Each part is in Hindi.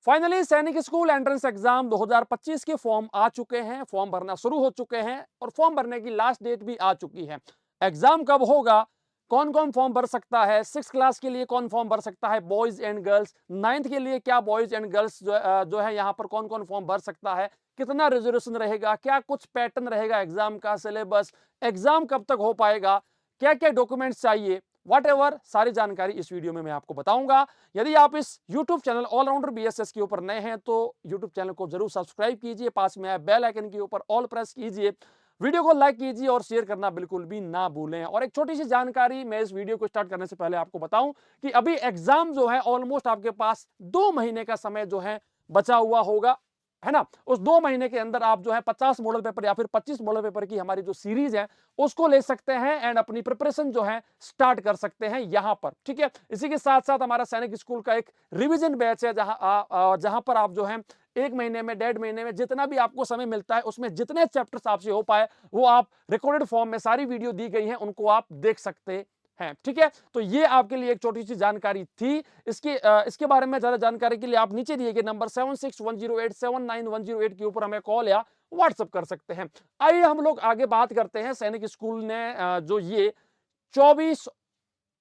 फाइनली सैनिक स्कूल एंट्रेंस एग्जाम 2025 के फॉर्म आ चुके हैं, फॉर्म भरना शुरू हो चुके हैं और फॉर्म भरने की लास्ट डेट भी आ चुकी है। एग्जाम कब होगा, कौन कौन फॉर्म भर सकता है, 6 क्लास के लिए कौन फॉर्म भर सकता है, बॉयज एंड गर्ल्स, 9th के लिए क्या बॉयज एंड गर्ल्स जो है यहाँ पर कौन कौन फॉर्म भर सकता है, कितना रिजर्वेशन रहेगा, क्या कुछ पैटर्न रहेगा एग्जाम का, सिलेबस, एग्जाम कब तक हो पाएगा, क्या क्या डॉक्यूमेंट्स चाहिए, वॉट सारी जानकारी इस वीडियो में मैं आपको बताऊंगा। यदि आप इस YouTube चैनल ऑलराउंडर बीएसएस के ऊपर नए हैं तो YouTube चैनल को जरूर सब्सक्राइब कीजिए, पास में आए बेल आइकन के ऊपर ऑल प्रेस कीजिए, वीडियो को लाइक कीजिए और शेयर करना बिल्कुल भी ना भूलें। और एक छोटी सी जानकारी मैं इस वीडियो को स्टार्ट करने से पहले आपको बताऊं कि अभी एग्जाम जो है ऑलमोस्ट आपके पास 2 महीने का समय जो है बचा हुआ होगा, है ना। उस 2 महीने के अंदर आप जो है 50 मॉडल पेपर या फिर 25 मॉडल पेपर की हमारी जो सीरीज है उसको ले सकते हैं एंड अपनी प्रिपरेशन जो है स्टार्ट कर सकते हैं यहां पर, ठीक है। इसी के साथ साथ हमारा सैनिक स्कूल का एक रिवीजन बैच है जहां पर आप जो है 1 महीने में, 1.5 महीने में जितना भी आपको समय मिलता है उसमें जितने चैप्टर्स आपसे हो पाए वो आप रिकॉर्डेड फॉर्म में, सारी वीडियो दी गई है उनको आप देख सकते हैं, ठीक है। तो ये आपके लिए एक छोटी सी जानकारी थी। इसके बारे में ज्यादा जानकारी के लिए आप नीचे दिए गए नंबर 7610879108 के ऊपर हमें कॉल या व्हाट्सएप कर सकते हैं। आइए हम लोग आगे बात करते हैं। सैनिक स्कूल ने जो ये 24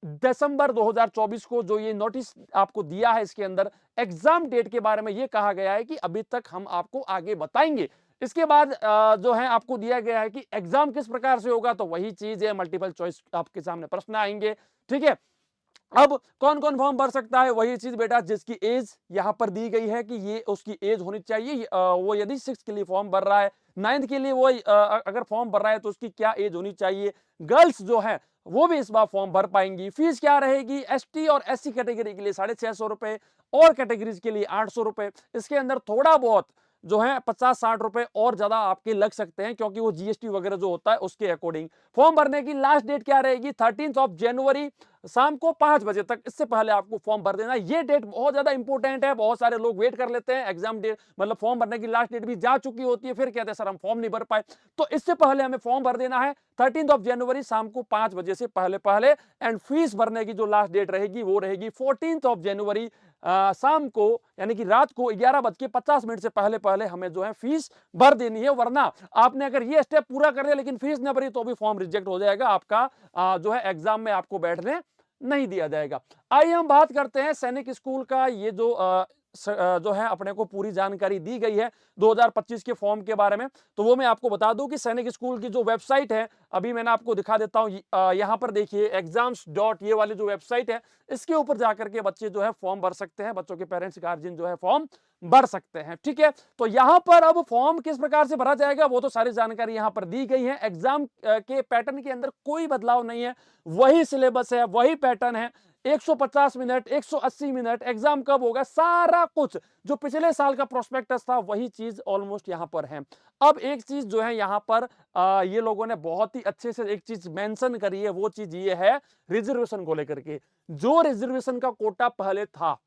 दिसंबर 2024 को जो ये नोटिस आपको दिया है, इसके अंदर एग्जाम डेट के बारे में ये कहा गया है कि अभी तक हम आपको आगे बताएंगे। इसके बाद जो है आपको दिया गया है कि एग्जाम किस प्रकार से होगा, तो वही चीज है, मल्टीपल चॉइस आपके सामने प्रश्न आएंगे, ठीक है। अब कौन कौन फॉर्म भर सकता है, वही चीज बेटा जिसकी एज यहां पर दी गई है कि ये उसकी एज होनी चाहिए। वो यदि 6 के लिए फॉर्म भर रहा है, 9th के लिए वो अगर फॉर्म भर रहा है तो उसकी क्या एज होनी चाहिए। गर्ल्स जो है वो भी इस बार फॉर्म भर पाएंगी। फीस क्या रहेगी, एसटी और एससी कैटेगरी के लिए 650 रुपए और कैटेगरीज के लिए 800 रुपए। इसके अंदर थोड़ा बहुत जो है 50-60 रुपए और ज्यादा आपके लग सकते हैं क्योंकि वो जीएसटी वगैरह जो होता है उसके अकॉर्डिंग। फॉर्म भरने की लास्ट डेट क्या रहेगी, 13 जनवरी शाम को 5 बजे तक। इससे पहले आपको फॉर्म भर देना। ये डेट बहुत ज्यादा इंपॉर्टेंट है, बहुत सारे लोग वेट कर लेते हैं, एग्जाम डेट मतलब फॉर्म भरने की लास्ट डेट भी जा चुकी होती है, फिर कहते हैं सर हम फॉर्म नहीं भर पाए। तो इससे पहले हमें फॉर्म भर देना है 13 जनवरी शाम को 5 बजे से पहले पहले। एंड फीस भरने की जो लास्ट डेट रहेगी वो रहेगी 14 जनवरी शाम को, यानी कि रात को 11:50 से पहले पहले हमें जो है फीस भर देनी है। वरना आपने अगर ये स्टेप पूरा कर लिया लेकिन फीस न भरी तो भी फॉर्म रिजेक्ट हो जाएगा आपका, जो है एग्जाम में आपको बैठने नहीं दिया जाएगा। आइए हम बात करते हैं सैनिक स्कूल का ये जो है अपने को पूरी जानकारी दी गई है 2025 के फॉर्म के बारे में। तो वो मैं आपको बता दूं कि सैनिक स्कूल की जो वेबसाइट है, अभी मैंने आपको दिखा देता हूं। यहां पर देखिए एग्जाम्स डॉट ये वाली जो वेबसाइट है, इसके ऊपर जाकर के बच्चे जो है फॉर्म भर सकते हैं, बच्चों के पेरेंट्स गार्जियन जो है फॉर्म भर सकते हैं, ठीक है। तो यहां पर अब फॉर्म किस प्रकार से भरा जाएगा वो तो सारी जानकारी यहां पर दी गई है। एग्जाम के पैटर्न के अंदर कोई बदलाव नहीं है, वही सिलेबस है, वही पैटर्न है। 150 मिनट, 180 मिनट, एग्जाम कब होगा, सारा कुछ जो पिछले साल का प्रोस्पेक्टस था वही चीज ऑलमोस्ट यहां पर है। अब एक चीज जो है यहां पर ये लोगों ने बहुत ही अच्छे से एक चीज मेंशन करी है, वो चीज ये है रिजर्वेशन को लेकर के। जो रिजर्वेशन का कोटा पहले था,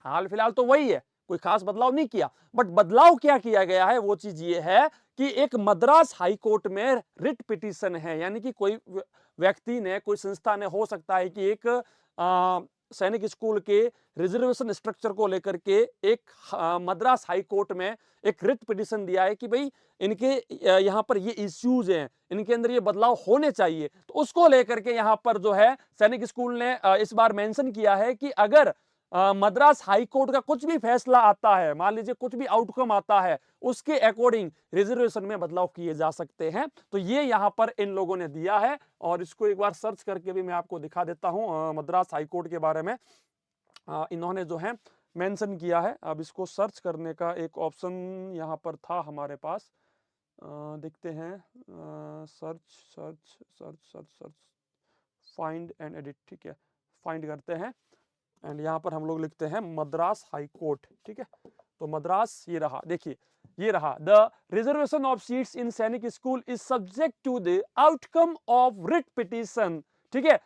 हाल फिलहाल तो वही है, कोई खास बदलाव नहीं किया, बट बदलाव क्या किया गया है वो चीज ये है कि एक मद्रास हाई कोर्ट में रिट पिटीशन है, यानी कि कोई व्यक्ति ने, कोई संस्था ने, हो सकता है कि एक सैनिक स्कूल के रिजर्वेशन स्ट्रक्चर को लेकर के एक मद्रास हाई कोर्ट में एक रिट पिटीशन दिया है कि भाई इनके यहाँ पर ये इश्यूज हैं, इनके अंदर ये बदलाव होने चाहिए। तो उसको लेकर के यहाँ पर जो है सैनिक स्कूल ने इस बार मेंशन किया है कि अगर मद्रास हाई कोर्ट का कुछ भी फैसला आता है, मान लीजिए कुछ भी आउटकम आता है, उसके अकॉर्डिंग रिजर्वेशन में बदलाव किए जा सकते हैं। तो ये यहां पर इन लोगों ने दिया है और इसको एक बार सर्च करके भी मैं आपको दिखा देता हूं मद्रास हाई कोर्ट के बारे में। इन्होंने जो है मेंशन किया है। अब इसको सर्च करने का एक ऑप्शन यहां पर था हमारे पास, देखते हैं। Search search search search search find and edit, ठीक है, फाइंड करते हैं एंड यहाँ पर हम लोग लिखते हैं मद्रास हाई कोर्ट, ठीक है। तो मद्रास ये रहा, देखिए ये रहा, the reservation of seats in Sainik school is subject to the outcome of writ petition, ठीक है।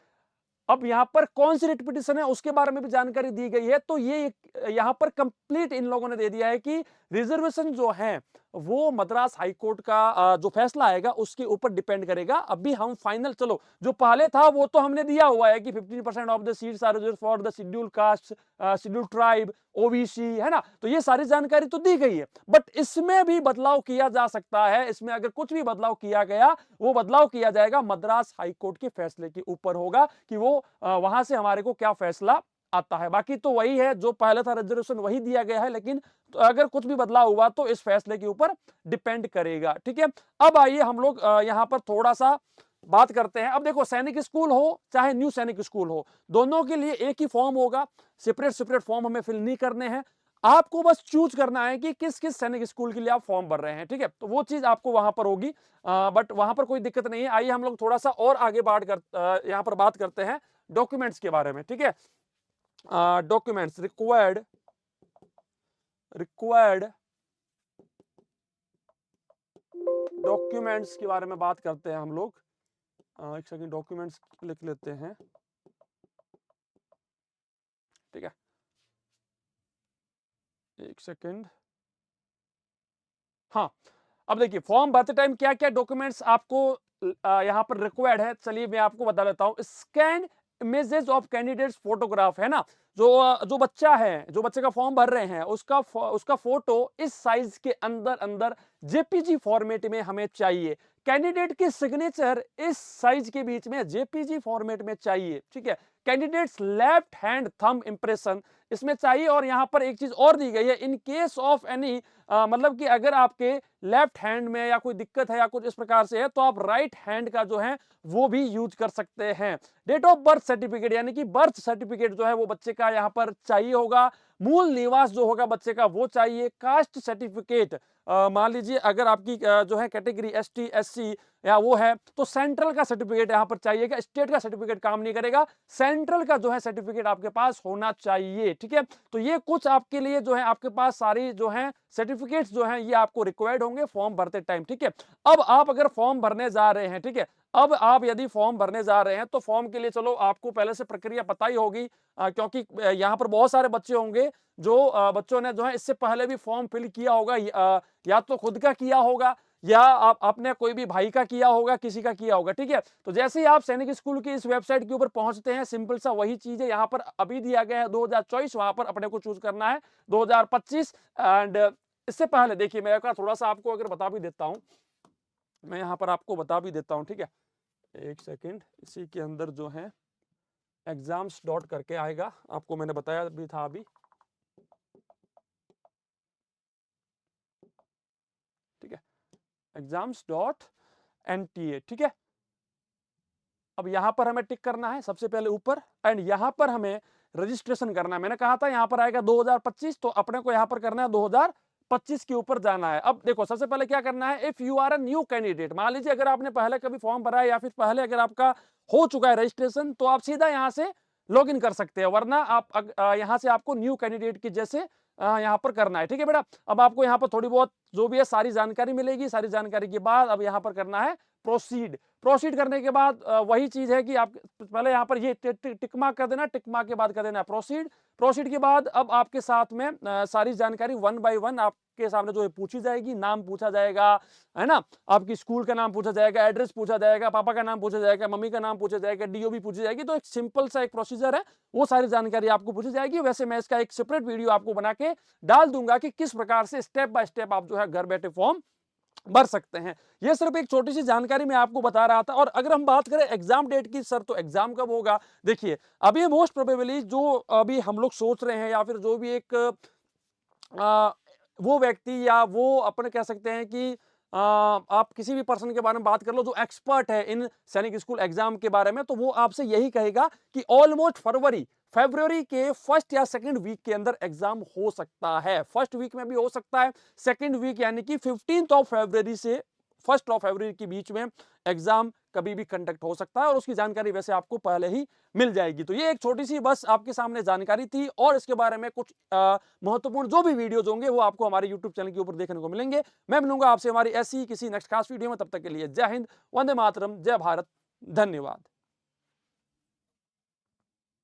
अब यहां पर कौन सी रिट पिटीशन है उसके बारे में भी जानकारी दी गई है। तो ये यहां पर कंप्लीट इन लोगों ने दे दिया है कि रिजर्वेशन जो है वो मद्रास हाई कोर्ट का जो फैसला आएगा उसके ऊपर डिपेंड करेगा। अभी हम फाइनल, चलो जो पहले था वो तो हमने दिया हुआ है कि 15% of the seats are reserved for the schedule caste, schedule tribe, OBC, है ना, तो ये सारी जानकारी तो दी गई है। बट इसमें भी बदलाव किया जा सकता है। इसमें अगर कुछ भी बदलाव किया गया, वो बदलाव किया जाएगा मद्रास हाई कोर्ट के फैसले के ऊपर होगा कि वो वहां से हमारे को क्या फैसला आता है। बाकी तो वही है, जो पहले था रिजर्वेशन वही दिया गया है, लेकिन तो अगर कुछ भी बदलाव हुआ तो इस फैसले के ऊपर डिपेंड करेगा। ठीक है, अब आइए हम लोग यहां पर थोड़ा सा बात करते हैं। अब देखो, सैनिक स्कूल हो चाहे न्यू सैनिक स्कूल हो, दोनों के लिए एक ही फॉर्म होगा। सेपरेट सेपरेट फॉर्म हमें फिल नहीं करने हैं। आपको बस चूज करना है कि किस किस सैनिक स्कूल के लिए आप फॉर्म भर रहे हैं। ठीक है, तो वो चीज आपको वहां पर होगी, बट वहां पर कोई दिक्कत नहीं है। आइए हम लोग थोड़ा सा और आगे यहां पर बात करते हैं डॉक्यूमेंट्स के बारे में। ठीक है, डॉक्यूमेंट्स रिक्वायर्ड डॉक्यूमेंट्स के बारे में बात करते हैं हम लोग। एक सेकंड, डॉक्यूमेंट्स लिख लेते हैं। ठीक है, एक सेकंड। हाँ, अब देखिए फॉर्म भरते टाइम क्या क्या डॉक्यूमेंट्स आपको यहाँ पर रिक्वायर्ड है, चलिए मैं आपको बता देता हूँ। Scan images of candidates photograph, है ना, जो बच्चा है, जो बच्चे का फॉर्म भर रहे हैं, उसका फोटो इस साइज के अंदर अंदर जेपीजी फॉर्मेट में हमें चाहिए। कैंडिडेट की सिग्नेचर इस साइज के बीच में जेपीजी फॉर्मेट में चाहिए। ठीक है, candidates left hand thumb impression इसमें चाहिए। और यहां पर एक चीज और दी गई है, इन केस ऑफ एनी, मतलब कि अगर आपके लेफ्ट हैंड में या कोई दिक्कत है या कुछ इस प्रकार से है, तो आप राइट हैंड का जो है वो भी यूज कर सकते हैं। डेट ऑफ बर्थ सर्टिफिकेट, यानी कि बर्थ सर्टिफिकेट जो है वो बच्चे का यहाँ पर चाहिए होगा। मूल निवास जो होगा बच्चे का वो चाहिए। कास्ट सर्टिफिकेट, मान लीजिए अगर आपकी जो है कैटेगरी एसटी एससी या वो है, तो सेंट्रल का सर्टिफिकेट यहाँ पर चाहिएगा। स्टेट का सर्टिफिकेट काम नहीं करेगा, सेंट्रल का जो है सर्टिफिकेट आपके पास होना चाहिए। ठीक है, तो ये कुछ आपके लिए जो है आपके पास सारी जो है सर्टिफिकेट्स जो है ये आपको रिक्वायर्ड होंगे फॉर्म भरते टाइम। ठीक है, अब आप अगर फॉर्म भरने जा रहे हैं, ठीक है, अब आप यदि फॉर्म भरने जा रहे हैं तो फॉर्म के लिए चलो आपको पहले से प्रक्रिया पता ही होगी, क्योंकि यहाँ पर बहुत सारे बच्चे होंगे जो बच्चों ने जो है इससे पहले भी फॉर्म फिल किया होगा, या तो खुद का किया होगा या आपने कोई भी भाई का किया होगा, किसी का किया होगा। ठीक है, तो जैसे ही आप सैनिक स्कूल की इस वेबसाइट के ऊपर पहुंचते हैं, सिंपल सा वही चीज है। यहाँ पर अभी दिया गया है 2024, वहां पर अपने को चूज करना है 2025। एंड इससे पहले देखिए, मैं थोड़ा सा आपको अगर बता भी देता हूं, मैं यहाँ पर आपको बता भी देता हूं। ठीक है, एक सेकेंड, इसी के अंदर जो है एग्जाम्स डॉट करके आएगा, आपको मैंने बताया भी था अभी। ठीक है, exams.nta। ठीक है, अब यहां पर हमें टिक करना है सबसे पहले ऊपर, एंड यहां पर हमें रजिस्ट्रेशन करना है। मैंने कहा था यहां पर आएगा 2025, तो अपने को यहां पर करना है 2025 के ऊपर जाना है। अब देखो, सबसे पहले क्या करना है, if you are a new candidate, मान लीजिए अगर आपने पहले कभी फॉर्म भरा है या फिर पहले अगर आपका हो चुका है रजिस्ट्रेशन, तो आप सीधा यहां से लॉग इन कर सकते हैं, वरना आप यहां से आपको न्यू कैंडिडेट की जैसे यहाँ पर करना है। ठीक है बेटा, अब आपको यहाँ पर थोड़ी बहुत जो भी है सारी जानकारी मिलेगी। सारी जानकारी के बाद अब यहाँ पर करना है प्रोसीड। प्रोसीड करने के बाद वही चीज है कि आप पहले यहाँ पर ये टिक मार्क कर देना, टिक मार्क के बाद कर देना प्रोसीड। प्रोसीड के बाद अब आपके साथ में सारी जानकारी वन बाय वन आपके सामने जो है पूछी जाएगी। नाम पूछा जाएगा, है ना, आपकी स्कूल का नाम पूछा जाएगा, एड्रेस पूछा जाएगा, पापा का नाम पूछा जाएगा, मम्मी का नाम पूछा जाएगा, डीओबी पूछी जाएगी। तो एक सिंपल सा एक प्रोसीजर है, वो सारी जानकारी आपको पूछी जाएगी। वैसे मैं इसका एक सेपरेट वीडियो आपको बना के डाल दूंगा कि किस प्रकार से स्टेप बाय स्टेप आप जो है घर बैठे फॉर्म भर सकते हैं। यह सिर्फ एक छोटी सी जानकारी मैं आपको बता रहा था। और अगर हम बात करें एग्जाम डेट की, सर तो एग्जाम कब होगा, देखिए अभी मोस्ट प्रोबेबली जो अभी हम लोग सोच रहे हैं, या फिर जो भी एक वो व्यक्ति या वो अपने कह सकते हैं कि आप किसी भी पर्सन के बारे में बात कर लो जो एक्सपर्ट है इन सैनिक स्कूल एग्जाम के बारे में, तो वो आपसे यही कहेगा कि ऑलमोस्ट फरवरी के फर्स्ट या सेकंड वीक के अंदर एग्जाम हो सकता है। फर्स्ट वीक में भी हो सकता है, सेकंड वीक यानी कि 15 ऑफ फरवरी से 1 ऑफ फरवरी के बीच में एग्जाम कभी भी कंडक्ट हो सकता है। और उसकी जानकारी वैसे आपको पहले ही मिल जाएगी। तो ये एक छोटी सी बस आपके सामने जानकारी थी, और इसके बारे में कुछ महत्वपूर्ण जो भी वीडियोज होंगे वो आपको हमारे यूट्यूब चैनल के ऊपर देखने को मिलेंगे। मैं मिलूंगा आपसे हमारी ऐसी किसी नेक्स्ट खास वीडियो में, तब तक के लिए जय हिंद, वंदे मातरम, जय भारत, धन्यवाद।